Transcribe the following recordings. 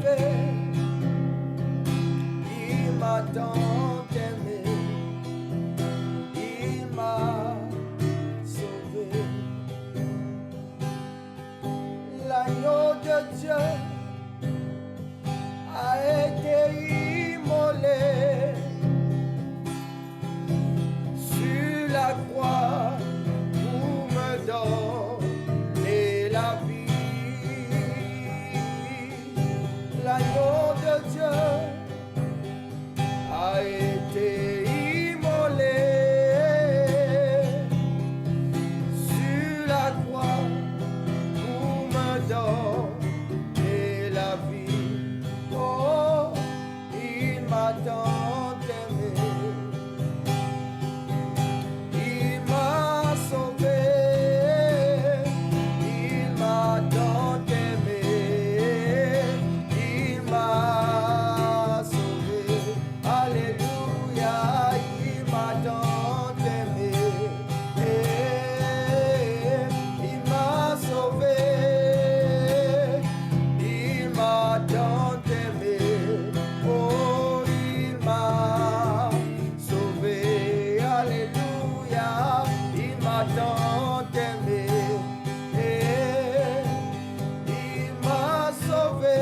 sauvé, il m'a tant aimé, il m'a sauvé. L'agneau de Dieu a été immolé sur la croix pour me donner la vie. L'agneau de Dieu a été immolé sur la croix pour me donner la vie. Oh, il m'a tant aimé, il m'a sauvé, il m'a tant aimé, il m'a sauvé. Alléluia, il m'a tant aimé, il m'a sauvé, il m'a tant aimé. Oh, il m'a sauvé. Alléluia, il m'a tant aimé, il m'a sauvé,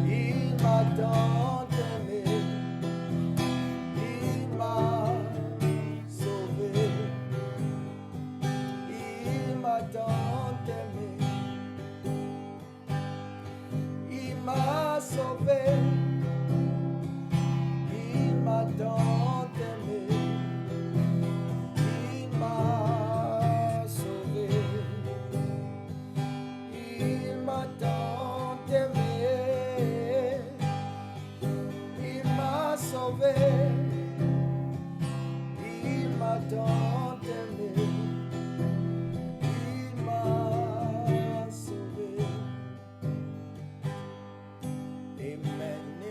il m'a tant aimé, il m'a sauvé, il m'a tant aimé, il m'a sauvé, il m'a tant aimé, il m'a sauvé, il m'a tant aimé, il m'a sauvé, il m'a tant aimé, il m'a sauvé. Amen.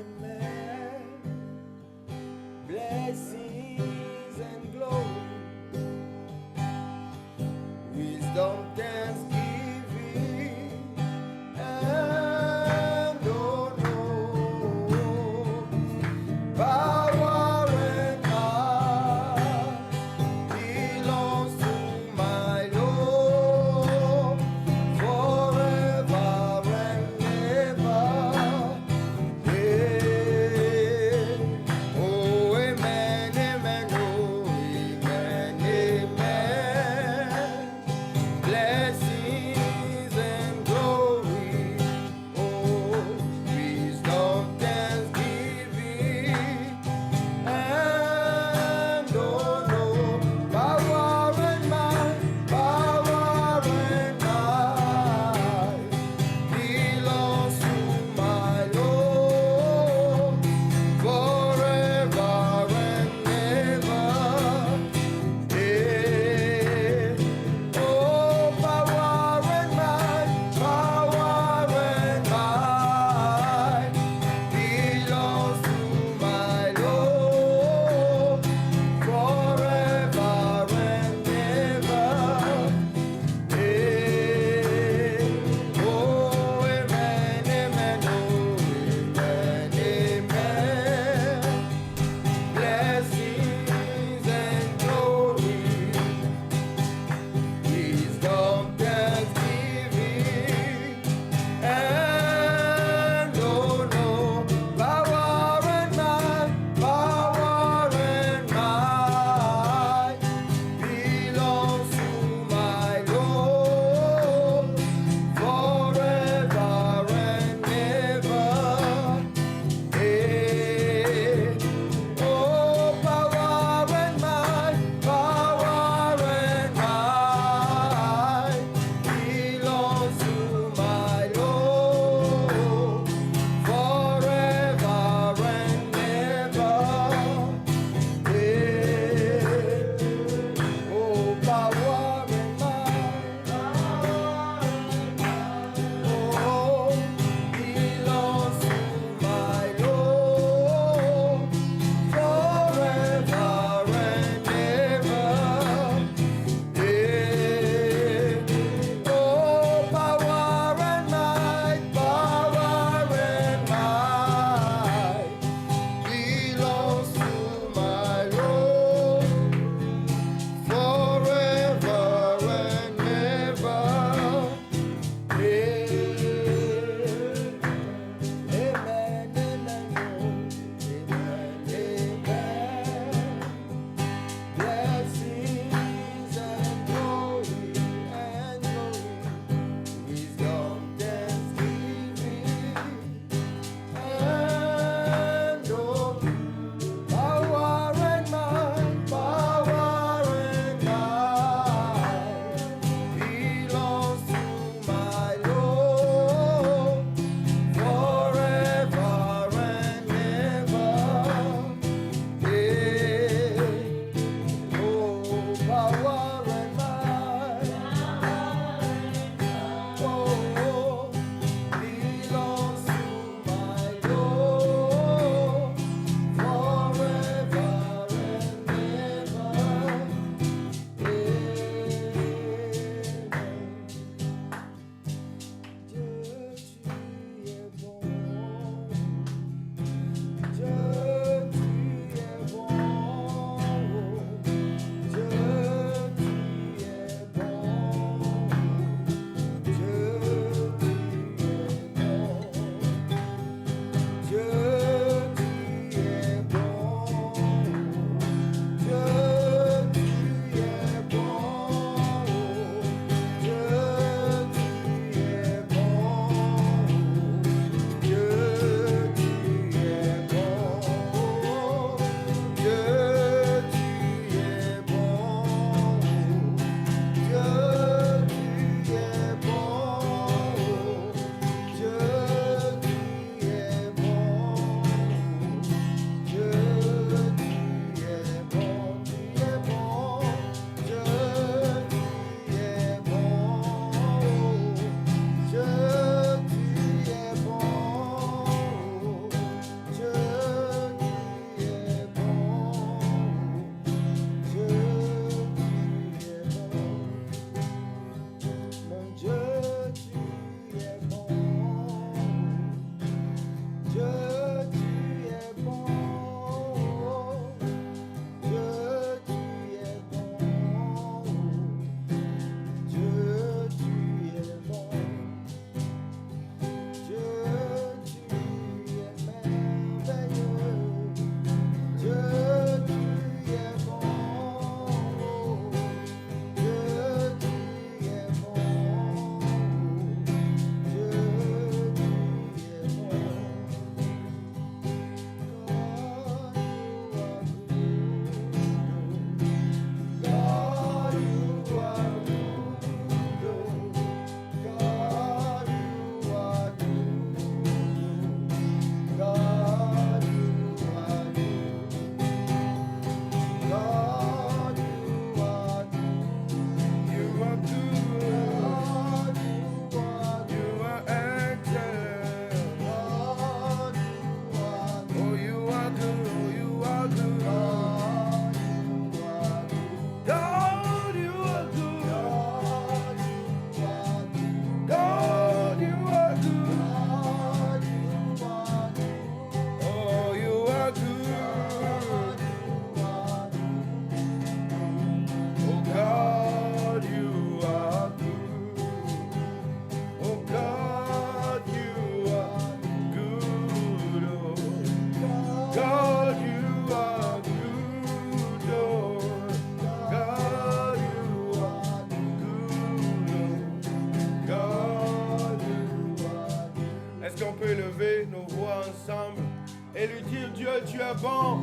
Tu es bon.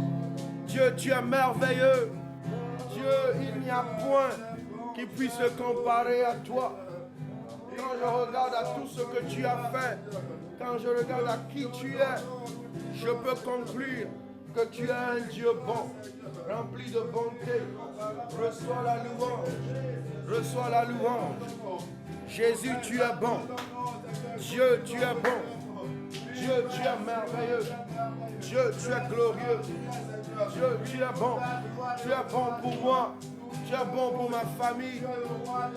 Dieu, tu es merveilleux. Dieu, il n'y a point qui puisse se comparer à toi. Quand je regarde à tout ce que tu as fait, quand je regarde à qui tu es, je peux conclure que tu es un Dieu bon, rempli de bonté. Reçois la louange. Reçois la louange. Jésus, tu es bon. Dieu, tu es bon. Dieu, tu es merveilleux. Dieu, tu es glorieux. Dieu, tu es bon. Tu es bon pour moi. Tu es bon pour ma famille.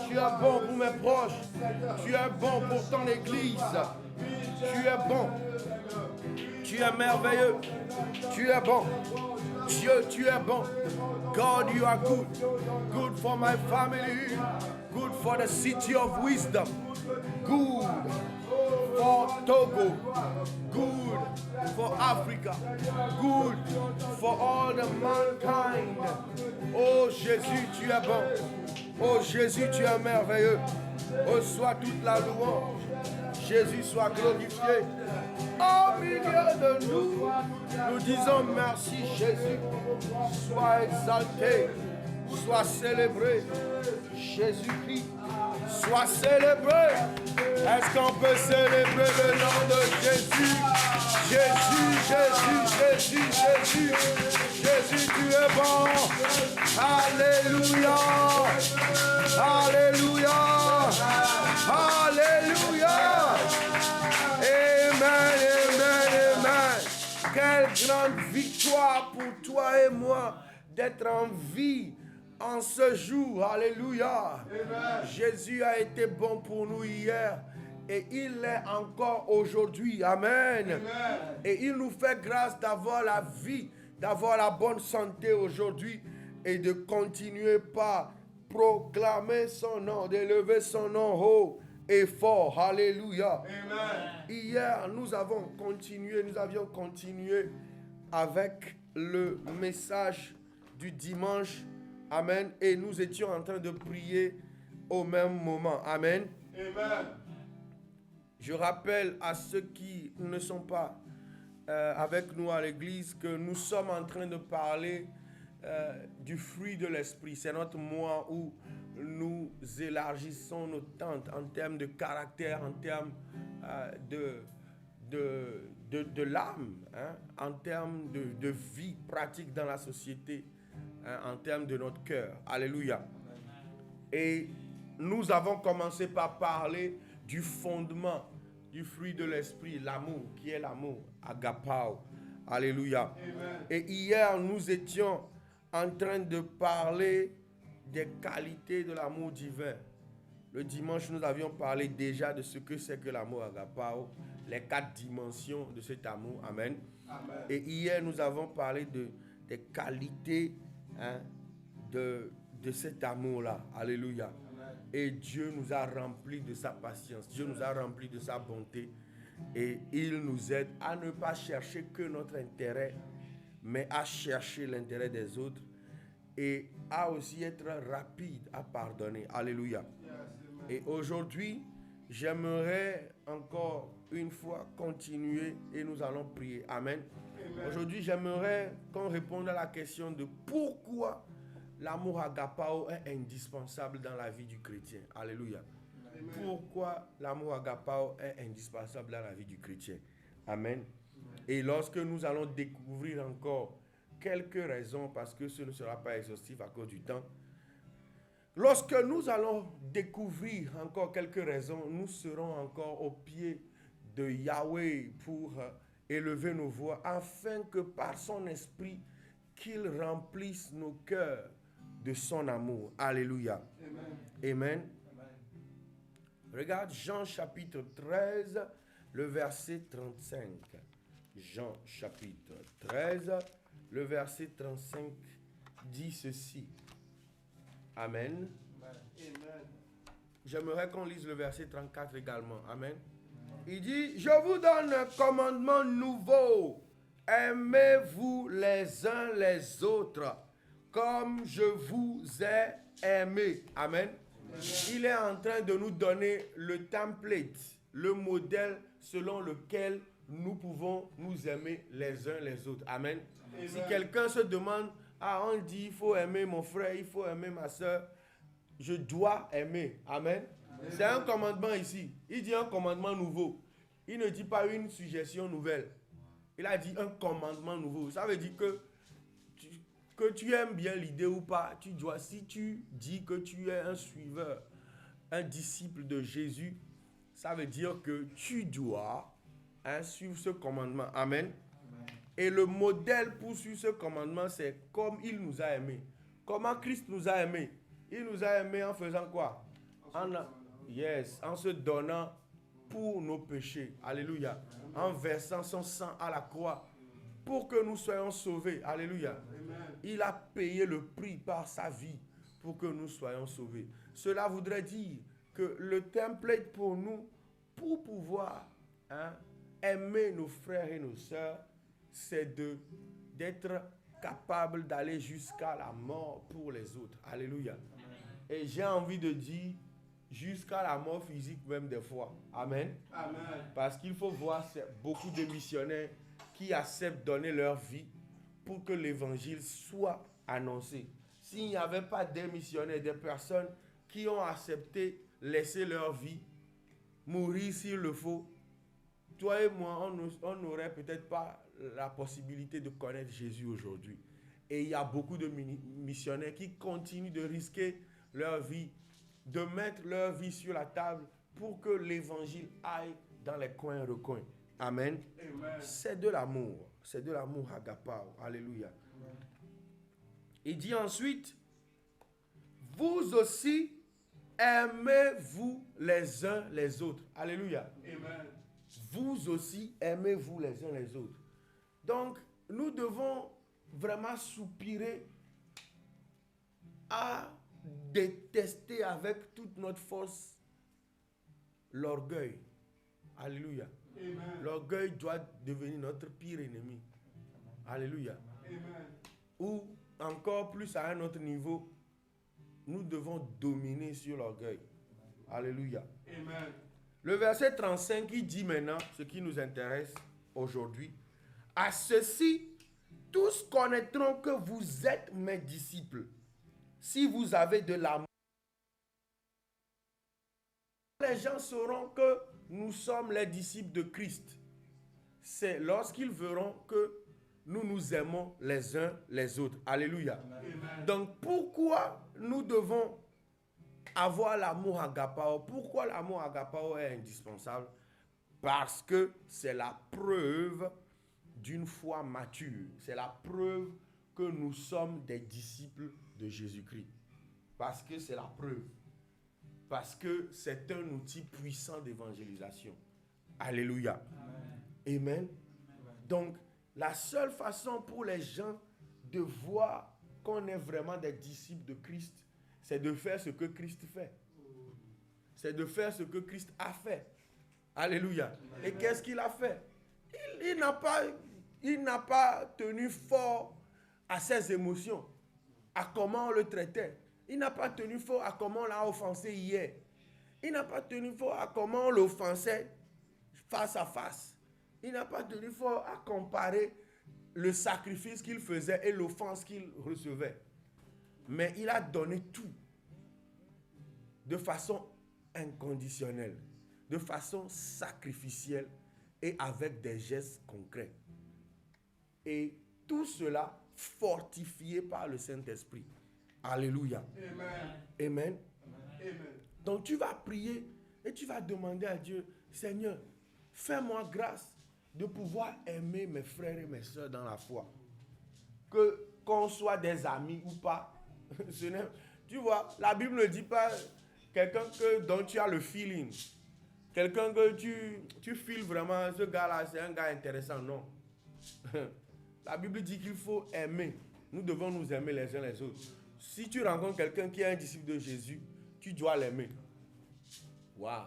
Tu es bon pour mes proches. Tu es bon pour ton église. Tu es bon. Tu es merveilleux. Tu es bon. Dieu, tu es bon. God, you are good. Good for my family. Good for the city of wisdom. Good for Togo. Good for Africa. Good for all the mankind. Oh Jésus, tu es bon. Oh Jésus, tu es merveilleux. Reçois toute la louange. Jésus soit glorifié. Au milieu de nous, nous disons merci Jésus. Sois exalté, sois célébré. Jésus-Christ, sois célébré. Est-ce qu'on peut célébrer le nom de Jésus? Jésus, Jésus, Jésus, Jésus. Jésus, tu es bon. Alléluia. Alléluia. Alléluia. Amen, amen, amen. Quelle grande victoire pour toi et moi d'être en vie en ce jour. Alléluia. Amen. Jésus a été bon pour nous hier et il l'est encore aujourd'hui. Amen. Amen. Et il nous fait grâce d'avoir la vie, d'avoir la bonne santé aujourd'hui et de continuer par proclamer son nom, d'élever son nom haut et fort. Alléluia. Amen. Hier, nous avions continué avec le message du dimanche. Amen. Et nous étions en train de prier au même moment. Amen. Amen. Je rappelle à ceux qui ne sont pas avec nous à l'église que nous sommes en train de parler du fruit de l'esprit. C'est notre mois où nous élargissons nos tentes en termes de caractère, en termes de l'âme, hein, en termes de vie pratique dans la société, hein, en termes de notre cœur. Alléluia. Et nous avons commencé par parler du fondement du fruit de l'esprit, l'amour, qui est l'amour, agapao. Alléluia. Amen. Et hier, nous étions en train de parler des qualités de l'amour divin. Le dimanche, nous avions parlé déjà de ce que c'est que l'amour agapao, les 4 dimensions de cet amour. Amen. Amen. Et hier, nous avons parlé des qualités de cet amour-là. Alléluia. Amen. Et Dieu nous a remplis de sa patience. Dieu nous a remplis de sa bonté. Et il nous aide à ne pas chercher que notre intérêt, mais à chercher l'intérêt des autres. Et à aussi être rapide à pardonner. Alléluia. Et aujourd'hui, j'aimerais encore une fois continuer et nous allons prier. Amen. Aujourd'hui, j'aimerais qu'on réponde à la question de pourquoi l'amour agapao est indispensable dans la vie du chrétien. Alléluia. Amen. Pourquoi l'amour agapao est indispensable dans la vie du chrétien. Amen. Et lorsque nous allons découvrir encore quelques raisons, parce que ce ne sera pas exhaustif à cause du temps. Lorsque nous allons découvrir encore quelques raisons, nous serons encore au pied de Yahweh pour élever nos voix, afin que par son esprit, qu'il remplisse nos cœurs de son amour. Alléluia. Amen. Amen. Amen. Regarde Jean chapitre 13, le verset 35. Jean chapitre 13, le verset 35 dit ceci. Amen. Amen. J'aimerais qu'on lise le verset 34 également. Amen. Il dit, je vous donne un commandement nouveau. Aimez-vous les uns les autres comme je vous ai aimé. Amen. Amen. Il est en train de nous donner le template, le modèle selon lequel nous pouvons nous aimer les uns les autres. Amen. Amen. Si quelqu'un se demande, on dit il faut aimer mon frère, il faut aimer ma soeur, je dois aimer. Amen. Amen. C'est un commandement ici. Il dit un commandement nouveau. Il ne dit pas une suggestion nouvelle. Il a dit un commandement nouveau. Ça veut dire que tu aimes bien l'idée ou pas, tu dois, si tu dis que tu es un suiveur, un disciple de Jésus, ça veut dire que tu dois suivre ce commandement. Amen. Amen. Et le modèle pour suivre ce commandement, c'est comme il nous a aimés. Comment Christ nous a aimés? Il nous a aimés en faisant quoi? En se donnant pour nos péchés. Alléluia. En versant son sang à la croix pour que nous soyons sauvés. Alléluia. Amen. Il a payé le prix par sa vie pour que nous soyons sauvés. Cela voudrait dire que le template pour nous, pour pouvoir aimer nos frères et nos sœurs, c'est d'être capable d'aller jusqu'à la mort pour les autres. Alléluia. Amen. Et j'ai envie de dire jusqu'à la mort physique même des fois. Amen. Amen. Parce qu'il faut voir beaucoup de missionnaires qui acceptent de donner leur vie pour que l'évangile soit annoncé. S'il n'y avait pas des missionnaires, des personnes qui ont accepté laisser leur vie, mourir s'il le faut, toi et moi, on n'aurait peut-être pas la possibilité de connaître Jésus aujourd'hui. Et il y a beaucoup de missionnaires qui continuent de risquer leur vie, de mettre leur vie sur la table pour que l'évangile aille dans les coins recoins. Amen. Amen. C'est de l'amour. C'est de l'amour agapao. Alléluia. Amen. Il dit ensuite, vous aussi aimez-vous les uns les autres. Alléluia. Amen. Vous aussi aimez-vous les uns les autres. Donc, nous devons vraiment soupirer à détester avec toute notre force l'orgueil. Alléluia. Amen. L'orgueil doit devenir notre pire ennemi. Alléluia. Amen. Ou encore plus à un autre niveau, nous devons dominer sur l'orgueil. Alléluia. Amen. Le verset 35, il dit maintenant ce qui nous intéresse aujourd'hui. À ceci, tous connaîtront que vous êtes mes disciples, si vous avez de l'amour. Les gens sauront que nous sommes les disciples de Christ. C'est lorsqu'ils verront que nous nous aimons les uns les autres. Alléluia. Amen. Donc pourquoi nous devons avoir l'amour agapao? Pourquoi l'amour agapao est indispensable? Parce que c'est la preuve d'une foi mature. C'est la preuve que nous sommes des disciples de Jésus-Christ. Parce que c'est la preuve. Parce que c'est un outil puissant d'évangélisation. Alléluia. Amen. Donc, la seule façon pour les gens de voir qu'on est vraiment des disciples de Christ, c'est de faire ce que Christ fait. C'est de faire ce que Christ a fait. Alléluia. Et qu'est-ce qu'il a fait? Il n'a pas tenu fort à ses émotions, à comment on le traitait. Il n'a pas tenu fort à comment on l'a offensé hier. Il n'a pas tenu fort à comment on l'offensait face à face. Il n'a pas tenu fort à comparer le sacrifice qu'il faisait et l'offense qu'il recevait. Mais il a donné tout de façon inconditionnelle, de façon sacrificielle et avec des gestes concrets. Et tout cela fortifié par le Saint-Esprit. Alléluia. Amen. Amen. Amen. Donc tu vas prier et tu vas demander à Dieu, Seigneur, fais-moi grâce de pouvoir aimer mes frères et mes soeurs dans la foi. Qu'on soit des amis ou pas. Tu vois, la Bible ne dit pas quelqu'un dont tu as le feeling. Quelqu'un que tu feels vraiment, ce gars-là, c'est un gars intéressant. Non. La Bible dit qu'il faut aimer. Nous devons nous aimer les uns les autres. Si tu rencontres quelqu'un qui est un disciple de Jésus, tu dois l'aimer. Waouh.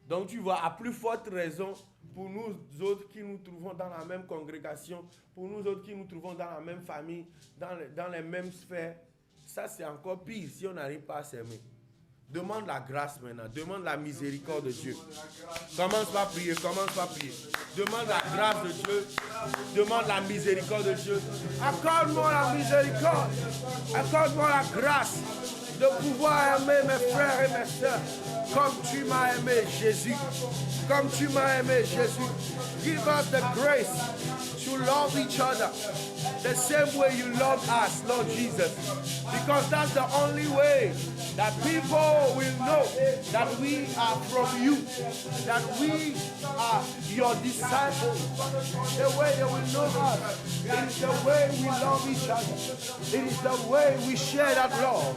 Donc tu vois, à plus forte raison, pour nous autres qui nous trouvons dans la même congrégation, pour nous autres qui nous trouvons dans la même famille, dans les mêmes sphères, ça c'est encore pire si on n'arrive pas à s'aimer. Demande la grâce maintenant, demande la miséricorde de Dieu. Commence par prier, Demande la grâce de Dieu, demande la miséricorde de Dieu. Accorde-moi la miséricorde, accorde-moi la grâce de pouvoir aimer mes frères et mes soeurs comme tu m'as aimé, Jésus. Comme tu m'as aimé, Jésus. Give us the grace to love each other the same way you love us, Lord Jesus. Because that's the only way that people will know that we are from you, that we are your disciples. The way they will know us is the way we love each other. It is the way we share that love.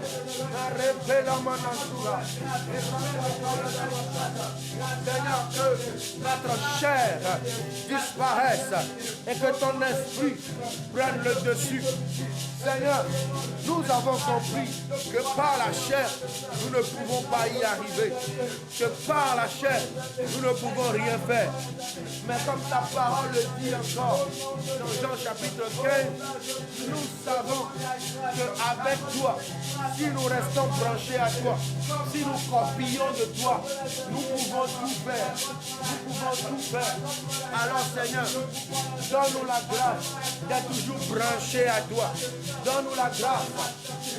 Seigneur, que notre chair disparaisse et que ton esprit prenne le dessus. Seigneur, nous avons compris que par la chair, nous ne pouvons pas y arriver. Que par la chair, nous ne pouvons rien faire. Mais comme ta parole le dit encore, dans Jean chapitre 15, nous savons qu'avec toi, si nous restons branchés à toi, si nous copions de toi, nous pouvons tout faire. Nous pouvons tout faire. Alors Seigneur, donne-nous la grâce d'être toujours branchés à toi. Donne-nous la grâce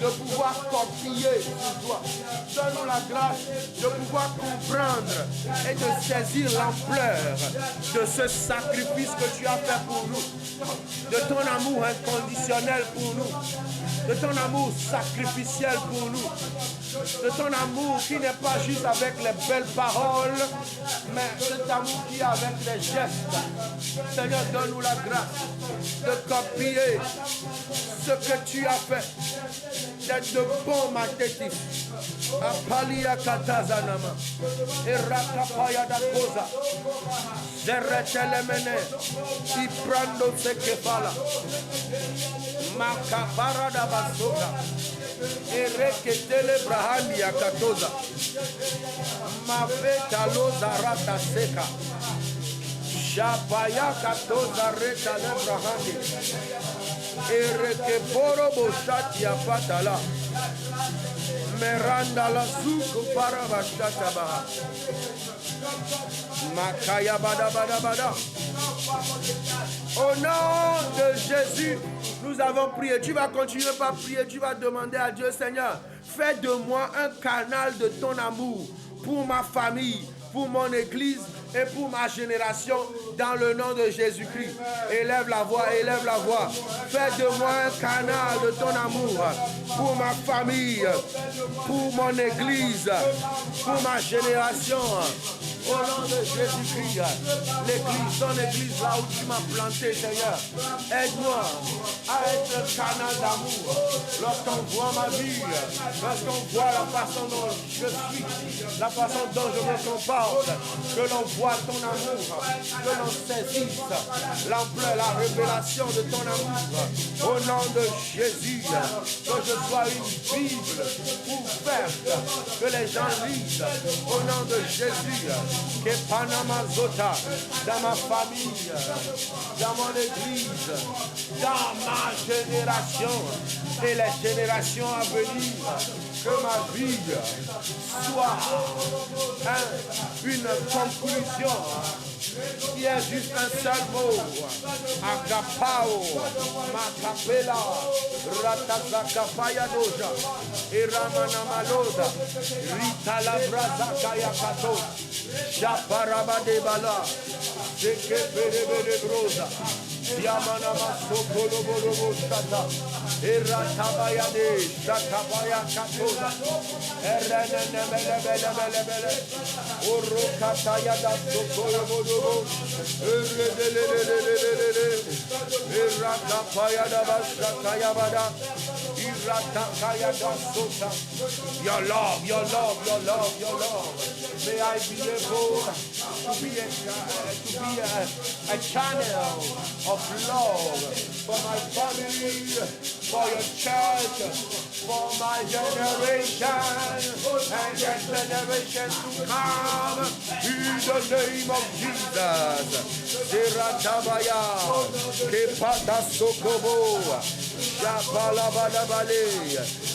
de pouvoir copier sur toi. Donne-nous la grâce de pouvoir comprendre et de saisir l'ampleur de ce sacrifice que tu as fait pour nous. De ton amour inconditionnel pour nous. De ton amour sacrificiel pour nous. De ton amour qui n'est pas juste avec les belles paroles, mais cet amour qui est avec les gestes. Seigneur, donne-nous la grâce de copier ce que tu as fait, d'être de bons mathétiques. Apalia katazanama, erakapaya da koza, zeretelemene, iprando sekefala, makapara da basoka, ereketele brahandi ya katoza, mafeta loza rata seka, shapaya katoza reta le brahandi, erekeporo boshati ya patala, meranda la suko para bashata baha, makaya bada bada bada. Au nom de Jésus, nous avons prié. Tu vas continuer par prier. Tu vas demander à Dieu, Seigneur, fais de moi un canal de ton amour pour ma famille, pour mon église et pour ma génération, dans le nom de Jésus-Christ. Élève la voix, élève la voix. Fais de moi un canal de ton amour pour ma famille, pour mon église, pour ma génération. Au nom de Jésus-Christ, l'église, ton église là où tu m'as planté, Seigneur, aide-moi à être un canal d'amour. Lorsqu'on voit ma vie, lorsqu'on voit la façon dont je suis, la façon dont je me comporte, que l'on voit ton amour, que l'on saisisse l'ampleur, la révélation de ton amour. Au nom de Jésus, que je sois une Bible ouverte, que les gens lisent. Au nom de Jésus, que Panama Zota, dans ma famille, dans mon église, dans ma génération et les générations à venir, que ma vie soit une conclusion qui est juste un seul mot. Agapao, Macapela, Ratazakapaya Doja, Iramana Maloda, Rita Labraza Kayakato, Chaparaba de Bala, Seke Bere Brosa, Yamana Masokolo Borobo Shata, Iratabaya de Shatabaya Katoza, Erene Bele, Urukataya da Sokolo Borobo, Iratapaya da Bashataya Bada, Iratakaya da Sota. Your love, your love, your love, your love. May I be able to be a channel of love for my family, for your church, for my generation, and the generations to come. In the name of Jesus. Siratabaya, Kepada Sokobo, Shapalabadabale,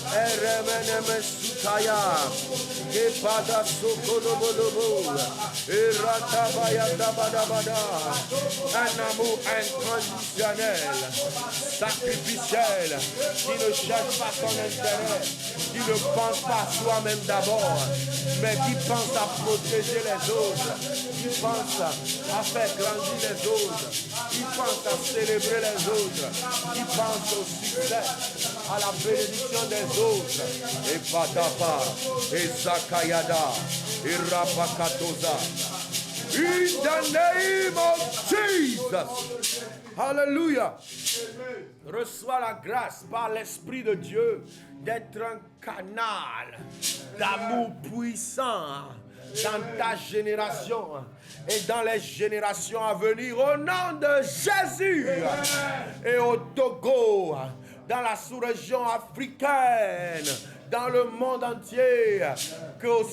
Eremenem Sutaya, Kepada Sokolobo, Iratabaya Dabadabada, un amour inconditionnel, sacrificiel, qui ne cherche pas son intérêt, qui ne pense pas à soi-même d'abord, mais qui pense à protéger les autres, qui pense à faire grandir les autres, qui pense à célébrer les autres, qui pense au succès, à la bénédiction des autres. Et Patapa, et Zakayada, et Rapakatoza. In the name of Jesus. Hallelujah. Reçois la grâce par l'Esprit de Dieu d'être un canal d'amour puissant dans ta génération et dans les générations à venir, au nom de Jésus. Et au Togo, dans la sous-région africaine, dans le monde entier, qu'au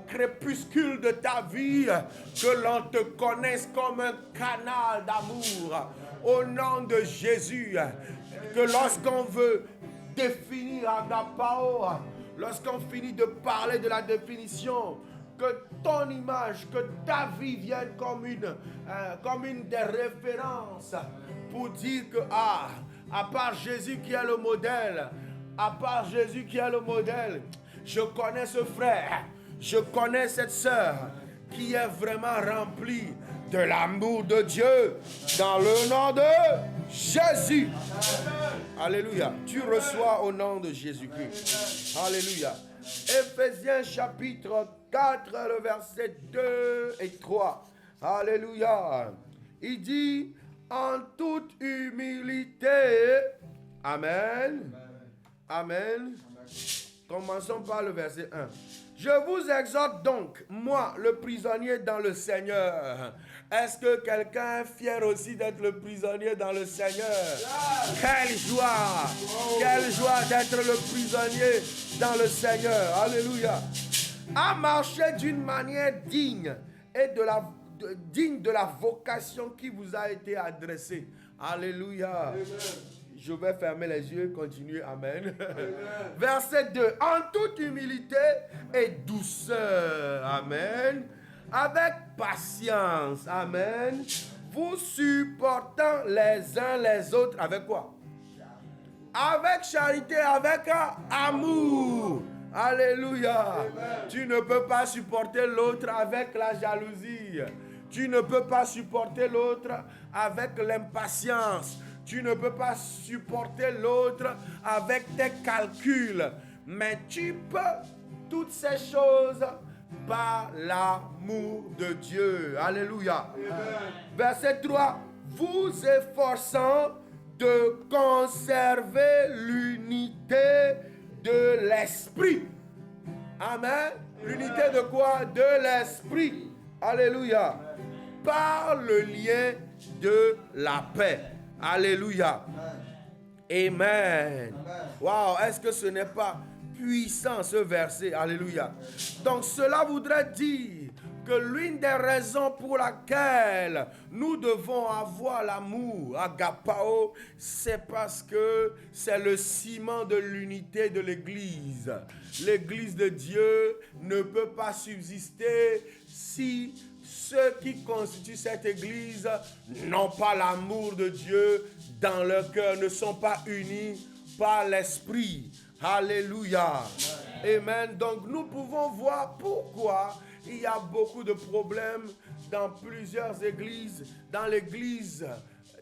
crépuscule de ta vie, que l'on te connaisse comme un canal d'amour, au nom de Jésus, que lorsqu'on veut définir Agapao, lorsqu'on finit de parler de la définition, que ton image, que ta vie vienne comme une des références pour dire que, à part Jésus qui est le modèle, à part Jésus qui est le modèle, je connais ce frère, je connais cette sœur qui est vraiment remplie de l'amour de Dieu dans le nom de Jésus. Alléluia. Tu reçois au nom de Jésus-Christ. Alléluia. Éphésiens chapitre 4, le verset 2 et 3. Alléluia. Il dit, en toute humilité, Amen. Amen. Commençons par le verset 1. Je vous exhorte donc, moi, le prisonnier dans le Seigneur. Est-ce que quelqu'un est fier aussi d'être le prisonnier dans le Seigneur? Quelle joie d'être le prisonnier dans le Seigneur. Alléluia. À marcher d'une manière digne et digne de la vocation qui vous a été adressée. Alléluia. Amen. Je vais fermer les yeux, continuer. Amen. Amen. Verset 2. En toute humilité et douceur. Amen. Avec patience. Amen. Vous supportant les uns les autres. Avec quoi? Avec charité, avec amour. Alléluia. Amen. Tu ne peux pas supporter l'autre avec la jalousie. Tu ne peux pas supporter l'autre avec l'impatience. Tu ne peux pas supporter l'autre avec tes calculs. Mais tu peux toutes ces choses par l'amour de Dieu. Alléluia. Verset 3. Vous efforçant de conserver l'unité de l'esprit. Amen. L'unité de quoi? De l'esprit. Alléluia. Par le lien de la paix. Alléluia. Amen. Wow, est-ce que ce n'est pas puissant ce verset? Alléluia. Donc cela voudrait dire que l'une des raisons pour laquelle nous devons avoir l'amour, agapao, c'est parce que c'est le ciment de l'unité de l'Église. L'Église de Dieu ne peut pas subsister si ceux qui constituent cette Église n'ont pas l'amour de Dieu dans leur cœur, ne sont pas unis par l'Esprit. Alléluia. Amen. Donc nous pouvons voir pourquoi il y a beaucoup de problèmes dans plusieurs églises, dans l'église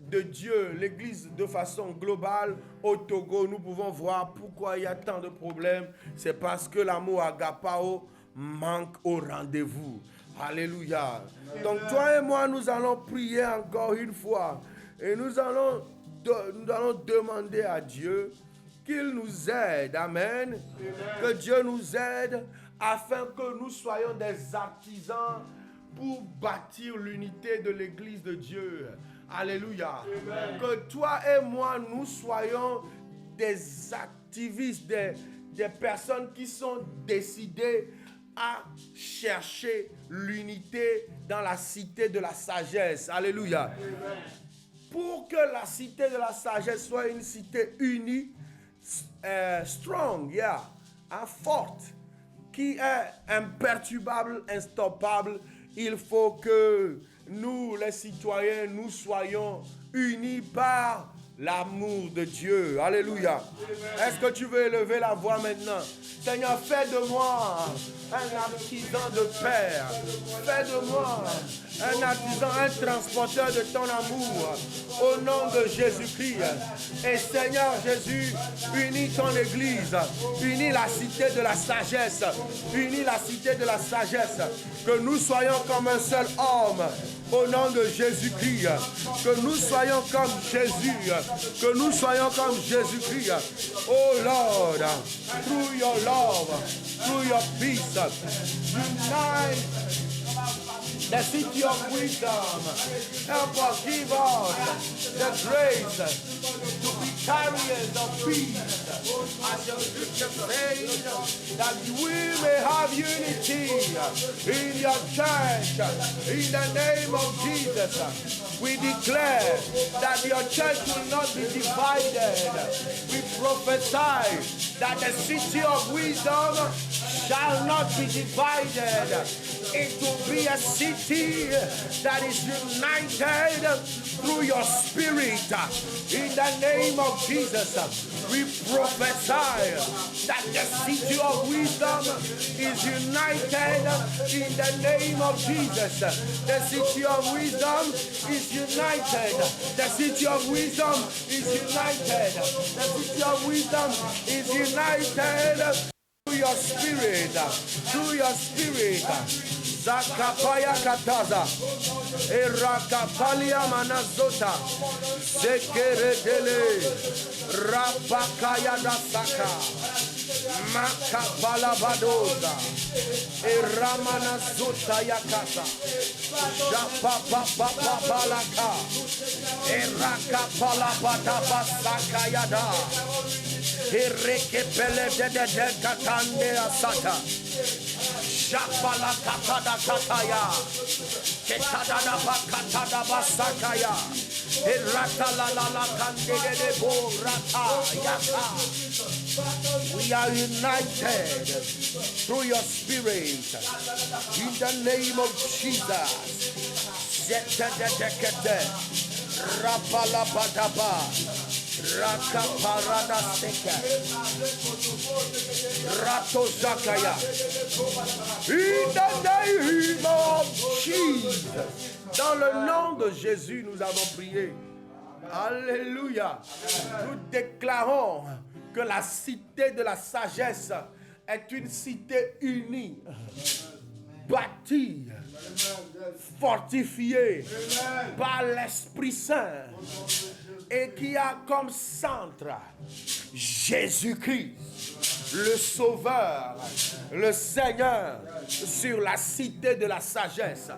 de Dieu, l'église de façon globale au Togo. Nous pouvons voir pourquoi il y a tant de problèmes. C'est parce que l'amour agapao manque au rendez-vous. Alléluia. Donc toi et moi, nous allons prier encore une fois et nous allons demander à Dieu qu'il nous aide. Amen. Que Dieu nous aide afin que nous soyons des artisans pour bâtir l'unité de l'Église de Dieu. Alléluia. Amen. Que toi et moi, nous soyons des activistes, des personnes qui sont décidées à chercher l'unité dans la cité de la sagesse. Alléluia. Amen. Pour que la cité de la sagesse soit une cité unie, strong, forte, qui est imperturbable, instoppable, il faut que nous, les citoyens, nous soyons unis par l'amour de Dieu. Alléluia. Est-ce que tu veux élever la voix maintenant? Seigneur, fais de moi un artisan de paix. Fais de moi un artisan, un transporteur de ton amour. Au nom de Jésus-Christ. Et Seigneur Jésus, unis ton Église. Unis la cité de la sagesse. Unis la cité de la sagesse. Que nous soyons comme un seul homme. Au nom de Jésus-Christ. Que nous soyons comme Jésus. Que nous soyons comme Jésus-Christ. Oh Lord, through your love, through your peace, unite the city of wisdom. Help us, give us the grace to be carriers of peace. As your scripture says, that we may have unity in your church. In the name of Jesus, we declare that your church will not be divided. We prophesy that the city of wisdom shall not be divided. It will be a city that is united through your spirit. In the name of Jesus, we prophesy that the city of wisdom is united in the name of Jesus. The city of wisdom is united. The city of wisdom is united. The city of wisdom is united through your spirit. Through your spirit. Zakapaya kataza, erakapalia manazota, zekeredele, rapakaya dasaka, makapala badoza, eramanazota yakata, japapapapapalaka, erakapala badabasaka yada, erekepele de katande asata. Shapala katada kataya, ketada bakatada basakaya, irata la la la kandede bo rata yaka. We are united through your spirit in the name of Jesus. Zete de dekete, rapala badaba. Raka parada seka Rato zakaya. In the name of Jesus. Dans le nom de Jésus, nous avons prié. Alléluia. Nous déclarons que la cité de la sagesse est une cité unie. bâti, fortifié par l'Esprit Saint et qui a comme centre Jésus-Christ, le Sauveur, le Seigneur, sur la cité de la sagesse.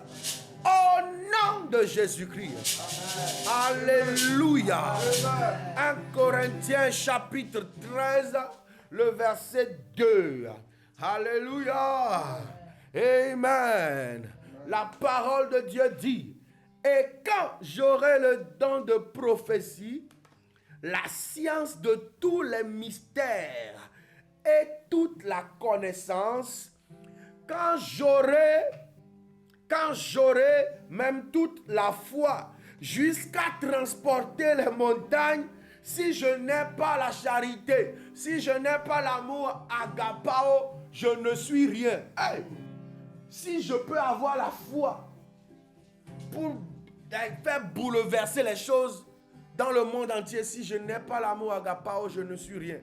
Au nom de Jésus-Christ. Alléluia. 1 Corinthiens chapitre 13, le verset 2. Alléluia. Amen. La parole de Dieu dit, et quand j'aurai le don de prophétie, la science de tous les mystères et toute la connaissance, quand j'aurai même toute la foi jusqu'à transporter les montagnes, si je n'ai pas la charité, si je n'ai pas l'amour agapao, je ne suis rien. Hey, si je peux avoir la foi pour faire bouleverser les choses dans le monde entier, si je n'ai pas l'amour agapao, je ne suis rien.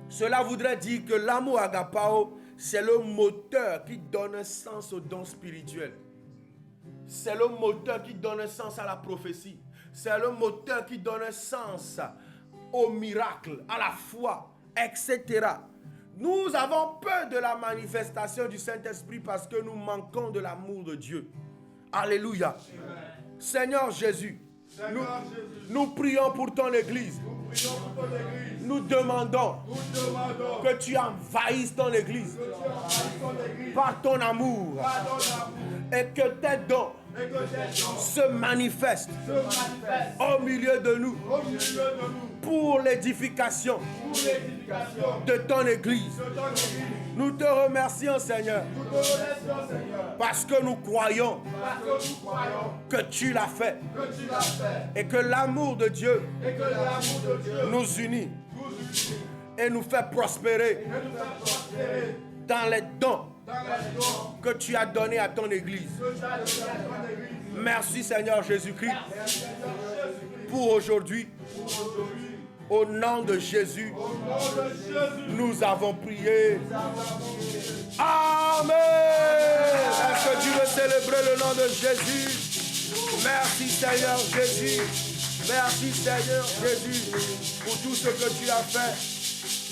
Cela voudrait dire que l'amour agapao, c'est le moteur qui donne un sens au don spirituel. C'est le moteur qui donne un sens à la prophétie. C'est le moteur qui donne un sens au miracle, à la foi, etc. Nous avons peur de la manifestation du Saint-Esprit parce que nous manquons de l'amour de Dieu. Alléluia. Amen. Seigneur Jésus, nous prions pour ton Église. Nous demandons que tu envahisses ton Église par ton amour et que tes dons se manifestent au milieu de nous pour l'édification de ton Église. Nous te remercions, Seigneur, parce que nous croyons que tu l'as fait et que l'amour de Dieu nous unit et nous fait prospérer dans les dons que tu as donnés à ton Église. Merci, Seigneur Jésus-Christ, pour aujourd'hui. Au nom de Jésus, nous avons prié. Amen. Est-ce que tu veux célébrer le nom de Jésus? Merci Seigneur Jésus. Merci Seigneur Jésus pour tout ce que tu as fait.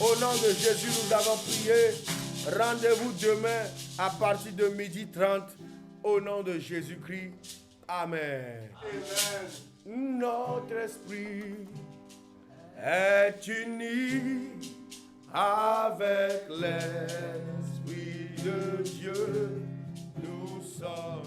Au nom de Jésus, nous avons prié. Rendez-vous demain à partir de 12h30. Au nom de Jésus-Christ. Amen. Amen. Notre esprit est uni avec l'Esprit de Dieu. Nous sommes